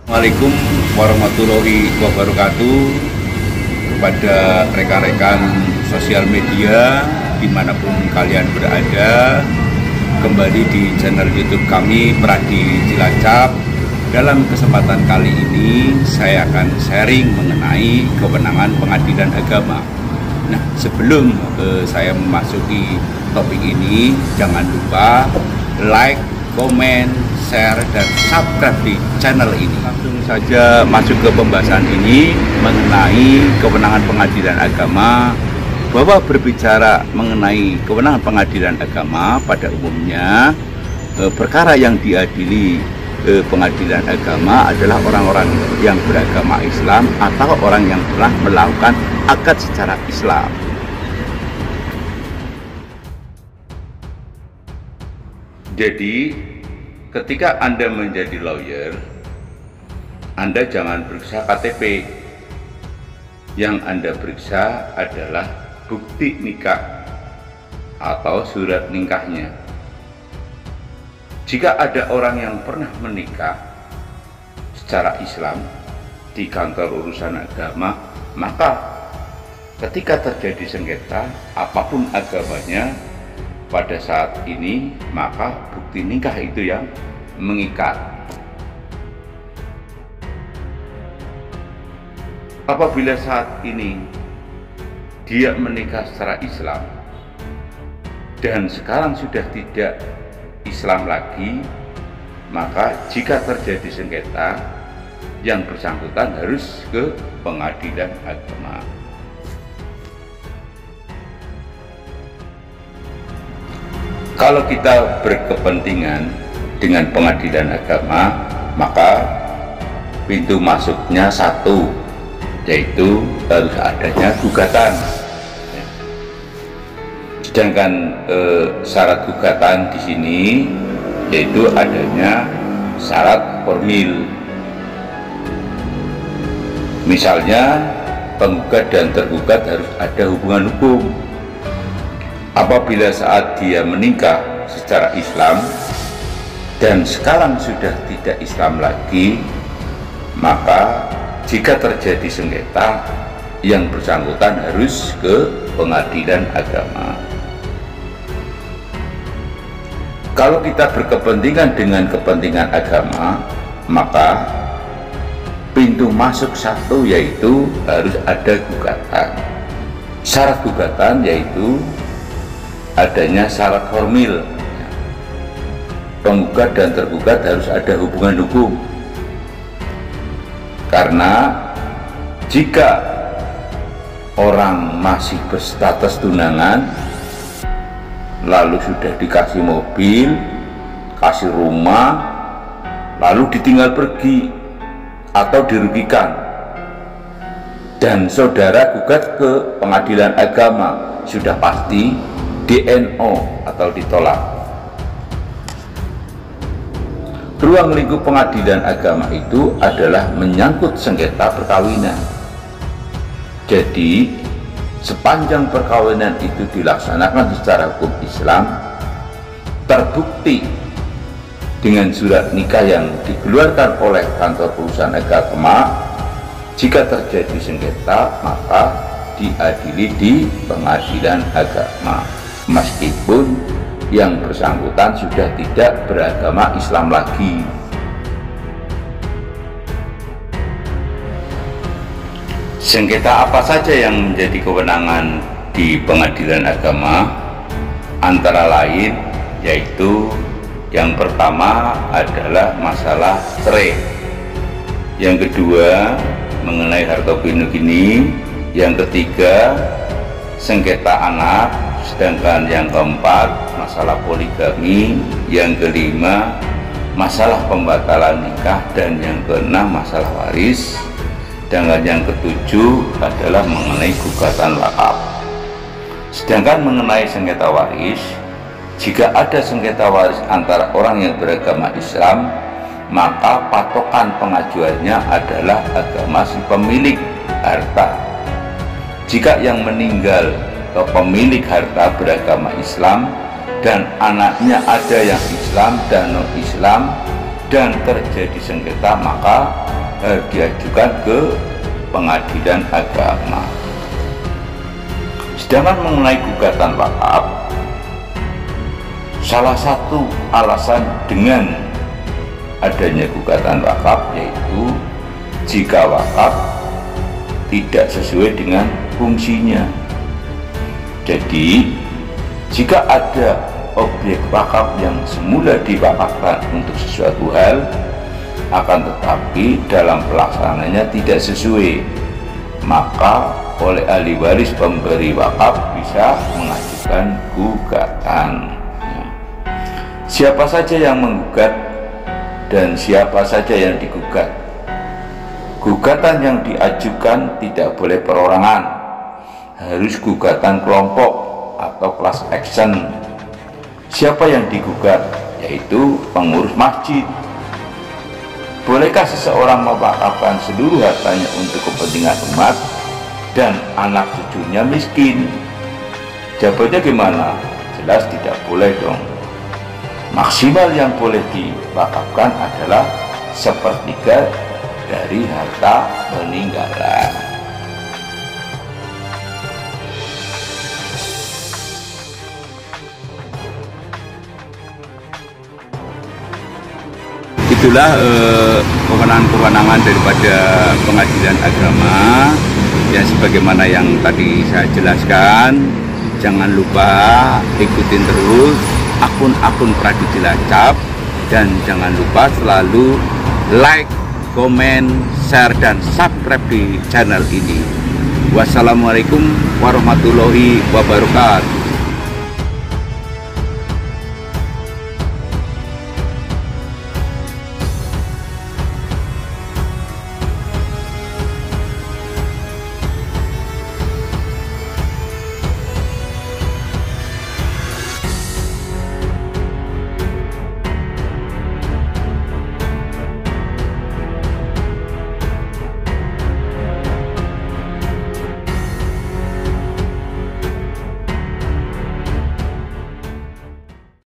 Assalamualaikum warahmatullahi wabarakatuh. Kepada rekan-rekan sosial media dimanapun kalian berada, kembali di channel YouTube kami Pradi Cilacap. Dalam kesempatan kali ini saya akan sharing mengenai kewenangan pengadilan agama. Nah, sebelum saya memasuki topik ini, jangan lupa like, komen, share, dan subscribe di channel ini. Langsung saja masuk ke pembahasan ini mengenai kewenangan pengadilan agama. Bahwa berbicara mengenai kewenangan pengadilan agama pada umumnya, perkara yang diadili pengadilan agama adalah orang-orang yang beragama Islam atau orang yang telah melakukan akad secara Islam. Jadi, ketika Anda menjadi lawyer, Anda jangan periksa KTP. Yang Anda periksa adalah bukti nikah atau surat nikahnya. Jika ada orang yang pernah menikah secara Islam di kantor urusan agama, maka ketika terjadi sengketa apapun agamanya, pada saat ini maka bukti nikah itu yang mengikat. Apabila saat ini dia menikah secara Islam dan sekarang sudah tidak Islam lagi, maka jika terjadi sengketa, yang bersangkutan harus ke pengadilan agama. Kalau kita berkepentingan dengan pengadilan agama, maka pintu masuknya satu, yaitu harus adanya gugatan. Sedangkan syarat gugatan di sini yaitu adanya syarat formil. Misalnya penggugat dan tergugat harus ada hubungan hukum. Apabila saat dia menikah secara Islam dan sekarang sudah tidak Islam lagi, maka jika terjadi sengketa, yang bersangkutan harus ke pengadilan agama. Kalau kita berkepentingan dengan kepentingan agama, maka pintu masuk satu yaitu harus ada gugatan. Syarat gugatan yaitu adanya syarat formil. Penggugat dan tergugat harus ada hubungan hukum. Karena jika orang masih berstatus tunangan, lalu sudah dikasih mobil, kasih rumah, lalu ditinggal pergi atau dirugikan, dan saudara gugat ke pengadilan agama, sudah pasti DNO atau ditolak. Ruang lingkup pengadilan agama itu adalah menyangkut sengketa perkawinan. Jadi sepanjang perkawinan itu dilaksanakan secara hukum Islam, terbukti dengan surat nikah yang dikeluarkan oleh kantor urusan agama, jika terjadi sengketa maka diadili di pengadilan agama, meskipun yang bersangkutan sudah tidak beragama Islam lagi. Sengketa apa saja yang menjadi kewenangan di pengadilan agama? Antara lain yaitu yang pertama adalah masalah cerai, yang kedua mengenai harta gini, yang ketiga sengketa anak, sedangkan yang keempat masalah poligami, yang kelima masalah pembatalan nikah, dan yang keenam masalah waris. Sedangkan yang ketujuh adalah mengenai gugatan wakaf. Sedangkan mengenai sengketa waris, jika ada sengketa waris antara orang yang beragama Islam, maka patokan pengajuannya adalah agama si pemilik harta. Jika yang meninggal ke pemilik harta beragama Islam dan anaknya ada yang Islam dan non-Islam dan terjadi sengketa, maka diajukan ke pengadilan agama. Sedangkan mengenai gugatan wakaf, salah satu alasan dengan adanya gugatan wakaf yaitu jika wakaf tidak sesuai dengan fungsinya. Jadi jika ada objek wakaf yang semula diwakafkan untuk sesuatu hal, akan tetapi dalam pelaksananya tidak sesuai, maka oleh ahli waris pemberi wakaf bisa mengajukan gugatan. Siapa saja yang menggugat dan siapa saja yang digugat? Gugatan yang diajukan tidak boleh perorangan, harus gugatan kelompok atau class action. Siapa yang digugat? Yaitu pengurus masjid. Bolehkah seseorang mewakafkan seluruh hartanya untuk kepentingan umat dan anak cucunya miskin? Jawabannya gimana? Jelas tidak boleh dong. Maksimal yang boleh diwakafkan adalah 1/3 dari harta peninggalan. Itulah kewenangan-kewenangan daripada pengadilan agama ya, sebagaimana yang tadi saya jelaskan. Jangan lupa ikutin terus akun-akun Pradi Cilacap, dan jangan lupa selalu like, komen, share, dan subscribe di channel ini. Wassalamualaikum warahmatullahi wabarakatuh.